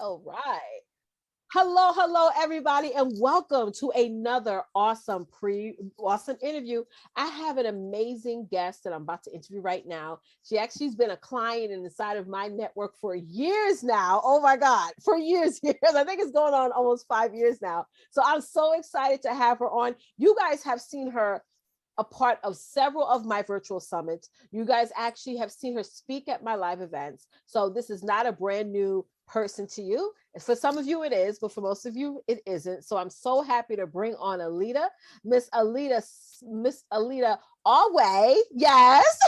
All right. Hello, everybody, and welcome to another awesome interview. I have an amazing guest that I'm about to interview right now. She actually's been a client inside of my network for years now. Oh my God, for years. I think it's going on almost 5 years now. So I'm so excited to have her on. You guys have seen her a part of several of my virtual summits. You guys actually have seen her speak at my live events. So this is not a brand new person to you. For some of you it is, but for most of you it isn't. So I'm so happy to bring on Alida, Miss Alida Alway. Yes.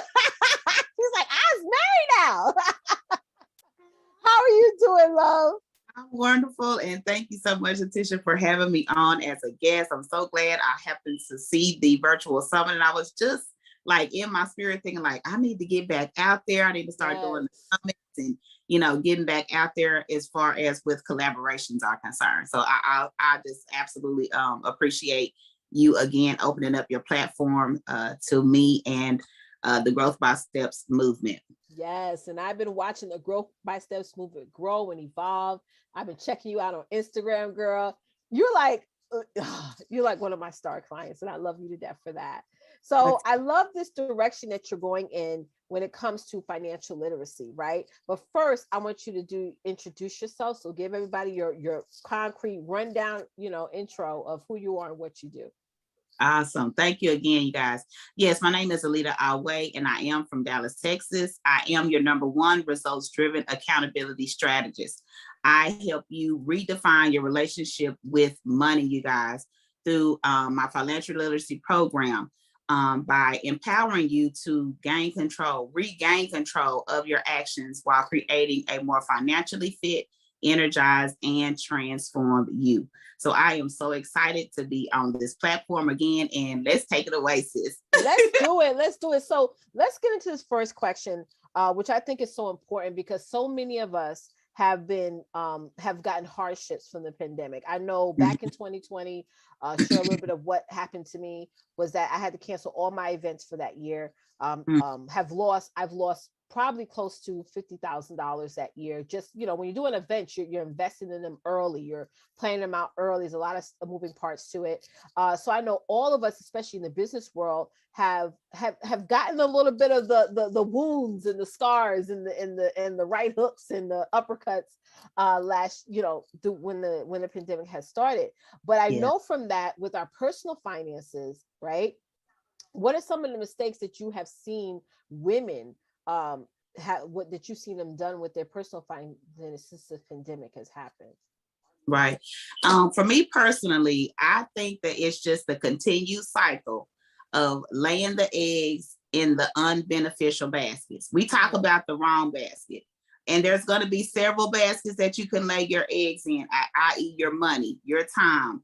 She's like, I was married now. How are you doing, love? I'm wonderful, and thank you so much, Letitia, for having me on as a guest. I'm so glad I happened to see the virtual summit, and I was just like in my spirit thinking like, I need to get back out there. I need to start doing the summits and, getting back out there as far as with collaborations are concerned. So I just absolutely appreciate you again opening up your platform to me and the Growth by Steps movement. Yes, and I've been watching the Growth by Steps movement grow and evolve. I've been checking you out on Instagram, girl. You're like one of my star clients, and I love you to death for that. So I love this direction that you're going in when it comes to financial literacy, right? But first, I want you to introduce yourself. So give everybody your concrete rundown, intro of who you are and what you do. Awesome. Thank you again, you guys. Yes, my name is Alida Alway, and I am from Dallas, Texas. I am your number one results-driven accountability strategist. I help you redefine your relationship with money, you guys, through my financial literacy program by empowering you to regain control of your actions while creating a more financially fit, energized, and transformed you. So I am so excited to be on this platform again, and let's take it away, sis. Let's do it. So let's get into this first question, which I think is so important because so many of us have gotten hardships from the pandemic. I know back in 2020, share a little bit of what happened to me was that I had to cancel all my events for that year. I've lost probably close to $50,000 that year. Just, when you're doing events, you're investing in them early, you're planning them out early. There's a lot of moving parts to it. So I know all of us, especially in the business world, have gotten a little bit of the wounds and the scars and the right hooks and the uppercuts when the pandemic has started. But I know from that, with our personal finances, right? What are some of the mistakes that you have seen women that you've seen them done with their personal finances since the pandemic has happened? Right. For me personally, I think that it's just the continued cycle of laying the eggs in the unbeneficial baskets. We talk about the wrong basket, and there's going to be several baskets that you can lay your eggs in, i.e. your money, your time,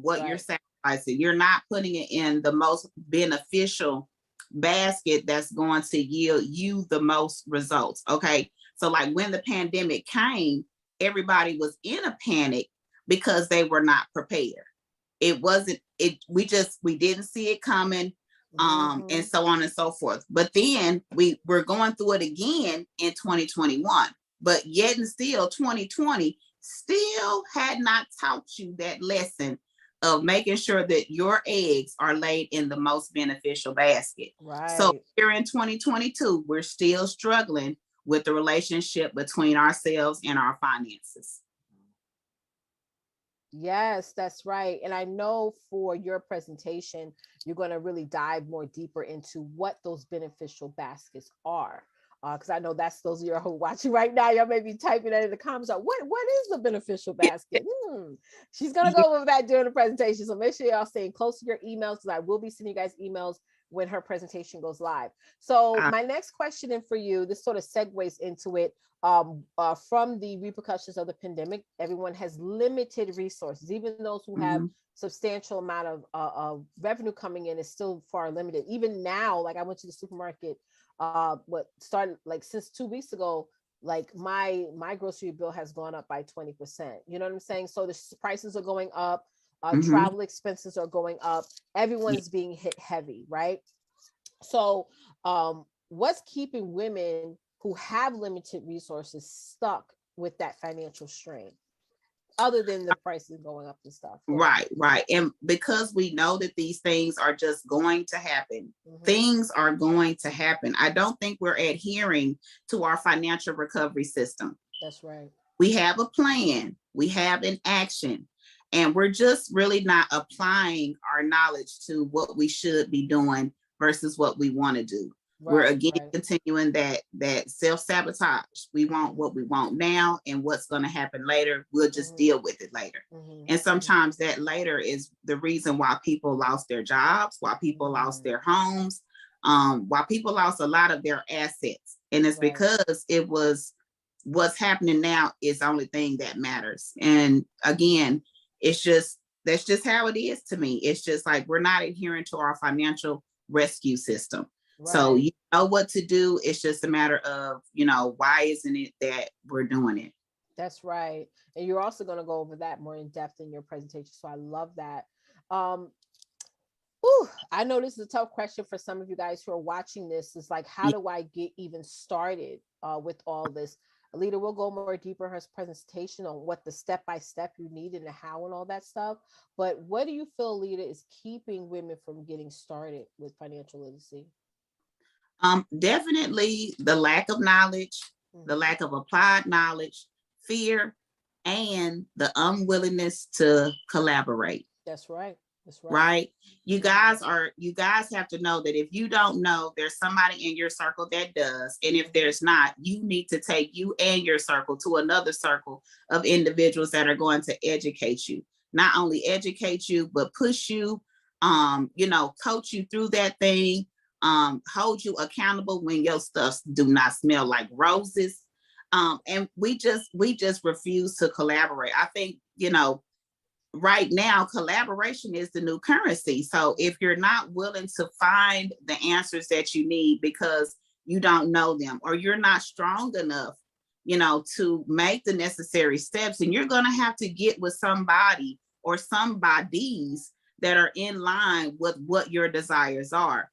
what you're sacrificing. You're not putting it in the most beneficial basket that's going to yield you the most results. Okay. So like when the pandemic came, everybody was in a panic because they were not prepared. We didn't see it coming, and so on and so forth. But then we're going through it again in 2021, but yet and still 2020 still had not taught you that lesson of making sure that your eggs are laid in the most beneficial basket. Right. So here in 2022, we're still struggling with the relationship between ourselves and our finances. Yes, that's right. And I know for your presentation, you're going to really dive more deeper into what those beneficial baskets are. Because I know that's those of you who are watching right now. Y'all may be typing that in the comments. What is the beneficial basket? She's going to go over that during the presentation. So make sure y'all staying close to your emails because I will be sending you guys emails when her presentation goes live. So my next question in for you, this sort of segues into it. From the repercussions of the pandemic, everyone has limited resources. Even those who have substantial amount of revenue coming in is still far limited. Even now, like I went to the supermarket, what started like since 2 weeks ago, like my grocery bill has gone up by 20%. You know what I'm saying? So the prices are going up. Travel expenses are going up. Everyone's being hit heavy, right? So what's keeping women who have limited resources stuck with that financial strain, other than the prices going up and stuff. Right. And because we know that these things are just going to happen, things are going to happen. I don't think we're adhering to our financial recovery system. That's right. We have a plan, we have an action, and we're just really not applying our knowledge to what we should be doing versus what we want to do. We're again continuing that self-sabotage. We want what we want now, and what's going to happen later, we'll just deal with it later. And sometimes that later is the reason why people lost their jobs, why people lost their homes, why people lost a lot of their assets. And it's because it was what's happening now is the only thing that matters. And again, that's just how it is to me. It's just like we're not adhering to our financial rescue system. So you know what to do. It's just a matter of, why isn't it that we're doing it? That's right. And you're also going to go over that more in depth in your presentation. So I love that. I know this is a tough question for some of you guys who are watching this. It's like, how do I get even started with all this? Alida will go more deeper in her presentation on what the step-by-step you need and the how and all that stuff. But what do you feel, Alida, is keeping women from getting started with financial literacy? Definitely the lack of knowledge, the lack of applied knowledge, fear, and the unwillingness to collaborate. That's right. That's right. Right. You guys have to know that if you don't know, there's somebody in your circle that does. And if there's not, you need to take you and your circle to another circle of individuals that are going to educate you. Not only educate you, but push you, coach you through that thing. Hold you accountable when your stuff do not smell like roses. And we just refuse to collaborate. I think, right now, collaboration is the new currency. So if you're not willing to find the answers that you need because you don't know them, or you're not strong enough, to make the necessary steps, and you're going to have to get with somebody or somebodies that are in line with what your desires are.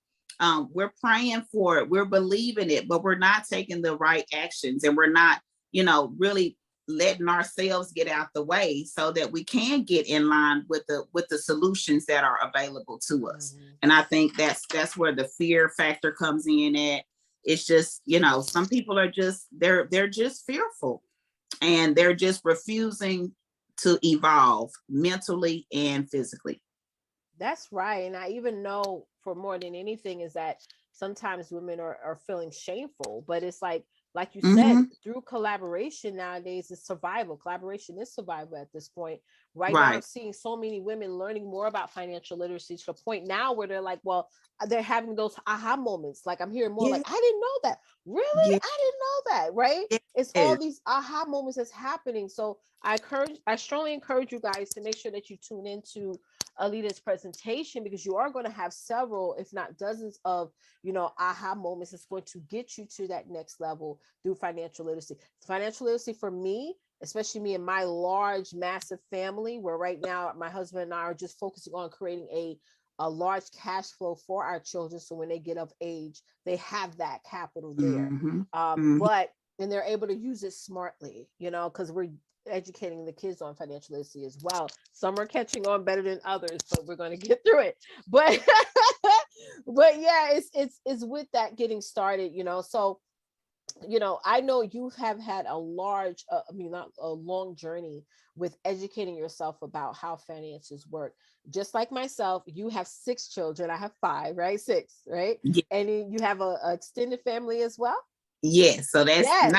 We're praying for it, we're believing it, but we're not taking the right actions, and we're not, really letting ourselves get out the way so that we can get in line with the solutions that are available to us. And I think that's where the fear factor comes in at. It's just, some people are just, they're just fearful, and they're just refusing to evolve mentally and physically. That's right. And I even know, for more than anything, is that sometimes women are feeling shameful, but it's like you said, through collaboration nowadays is survival. Collaboration is survival at this point. Right now, I'm seeing so many women learning more about financial literacy to the point now where they're like, well, they're having those aha moments. Like I'm hearing more like, I didn't know that. Really? I didn't know that. Right? It's all these aha moments that's happening. So I strongly encourage you guys to make sure that you tune into Alida's presentation, because you are going to have several, if not dozens of, aha moments that's going to get you to that next level through financial literacy. Financial literacy for me, especially me and my large, massive family, where right now my husband and I are just focusing on creating a large cash flow for our children. So when they get of age, they have that capital there. And they're able to use it smartly, because we're educating the kids on financial literacy as well. Some are catching on better than others, but we're going to get through it. But yeah, it's with that getting started, so I know you have had a large, not a long journey with educating yourself about how finances work. Just like myself, you have 6 children. I have 5, right? 6, right? Yeah. And you have a extended family as well. Yes. So that's 9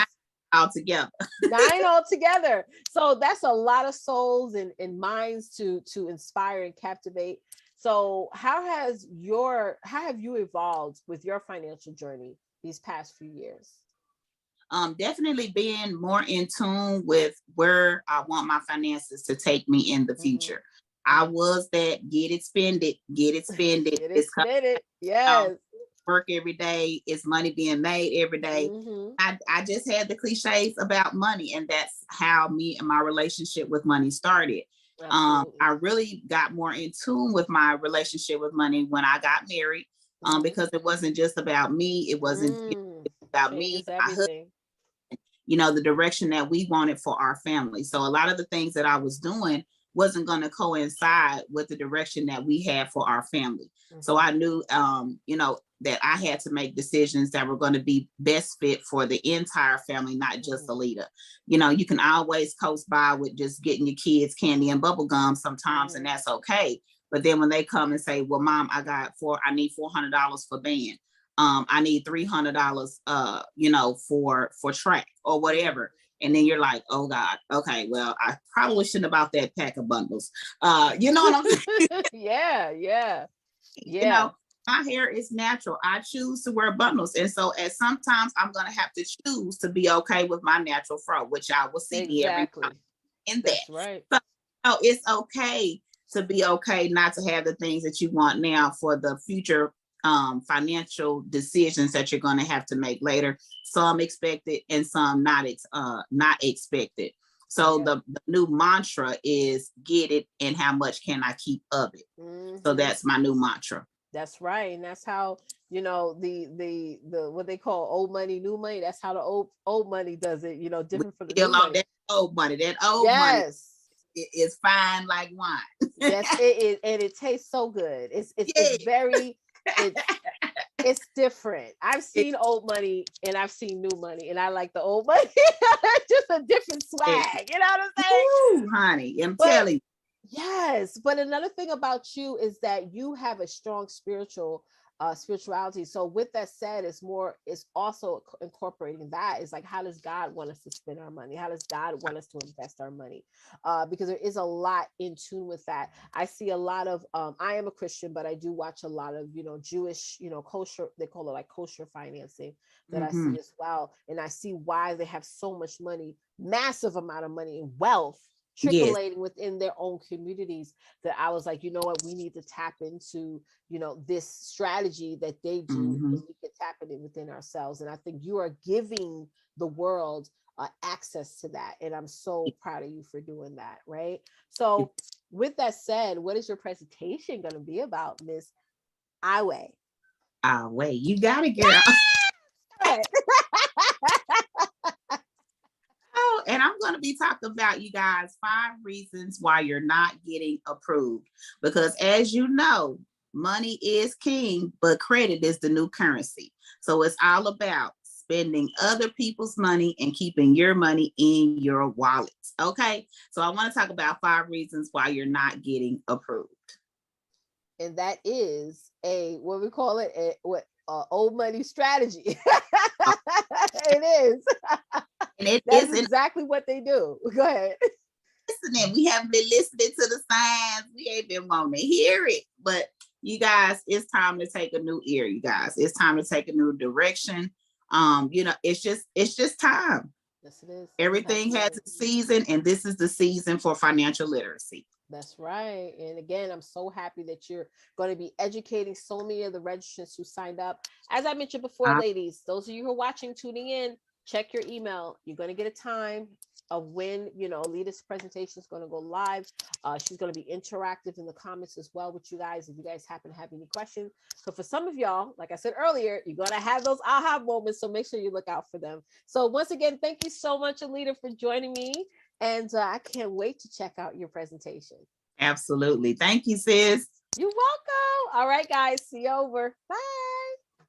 altogether. 9 altogether. So that's a lot of souls and minds to inspire and captivate. So how have you evolved with your financial journey these past few years? Definitely being more in tune with where I want my finances to take me in the future. I was that get it, spend it. Yes. Work every day. It's money being made every day. I just had the cliches about money, and that's how me and my relationship with money started. I really got more in tune with my relationship with money when I got married, because it wasn't just about me. It wasn't about me. the direction that we wanted for our family. So a lot of the things that I was doing wasn't going to coincide with the direction that we had for our family. So I knew, that I had to make decisions that were going to be best fit for the entire family, not just Alida. You can always coast by with just getting your kids candy and bubble gum sometimes, and that's okay. But then when they come and say, well, Mom, I need $400 for band. I need $300, for track or whatever. And then you're like, oh God, okay, well, I probably shouldn't have bought that pack of bundles. You know what I'm saying? Yeah. My hair is natural. I choose to wear bundles. And so sometimes I'm going to have to choose to be okay with my natural fro, which I will see me every time in that. That's right. So it's okay to be okay not to have the things that you want now for the future financial decisions that you're going to have to make later. Some expected and some not expected. So the new mantra is get it and how much can I keep of it? So that's my new mantra. That's right. And that's how, the what they call old money, new money. That's how the old money does it, different from the new money. That old money money is fine like wine. Yes, it is. And it tastes so good. It's very, it's different. I've seen old money and I've seen new money, and I like the old money. Just a different swag. You know what I'm saying? Ooh, honey, I'm telling you. Yes, but another thing about you is that you have a strong spirituality. So with that said, it's also incorporating that is like, how does God want us to spend our money? How does God want us to invest our money? Because there is a lot in tune with that. I see a lot of, I am a Christian, but I do watch a lot of, Jewish, kosher, they call it like kosher financing that I see as well. And I see why they have so much money, massive amount of money and wealth trickling within their own communities, that I was like, you know what, we need to tap into, this strategy that they do, and we can tap it in within ourselves. And I think you are giving the world access to that. And I'm so proud of you for doing that. Right. So with that said, what is your presentation going to be about, Miss Iway? Iway, you got it, girl. And I'm going to be talking about, you guys, 5 reasons why you're not getting approved. Because as you know, money is king, but credit is the new currency. So it's all about spending other people's money and keeping your money in your wallets. Okay. So I want to talk about 5 reasons why you're not getting approved. And that is what we call it, old money strategy. It is. And that's exactly what they do. Go ahead. Listening. We haven't been listening to the signs. We ain't been wanting to hear it. But you guys, it's time to take a new ear, you guys. It's time to take a new direction. It's just time. Yes, it is. Everything has a season, and this is the season for financial literacy. That's right. And again, I'm so happy that you're going to be educating so many of the registrants who signed up. As I mentioned before, ladies, those of you who are watching, tuning in, check your email. You're going to get a time of when, Alida's presentation is going to go live. She's going to be interactive in the comments as well with you guys, if you guys happen to have any questions. So for some of y'all, like I said earlier, you're going to have those aha moments. So make sure you look out for them. So once again, thank you so much, Alida, for joining me. And I can't wait to check out your presentation. Absolutely. Thank you, sis. You're welcome. All right, guys. See you over. Bye.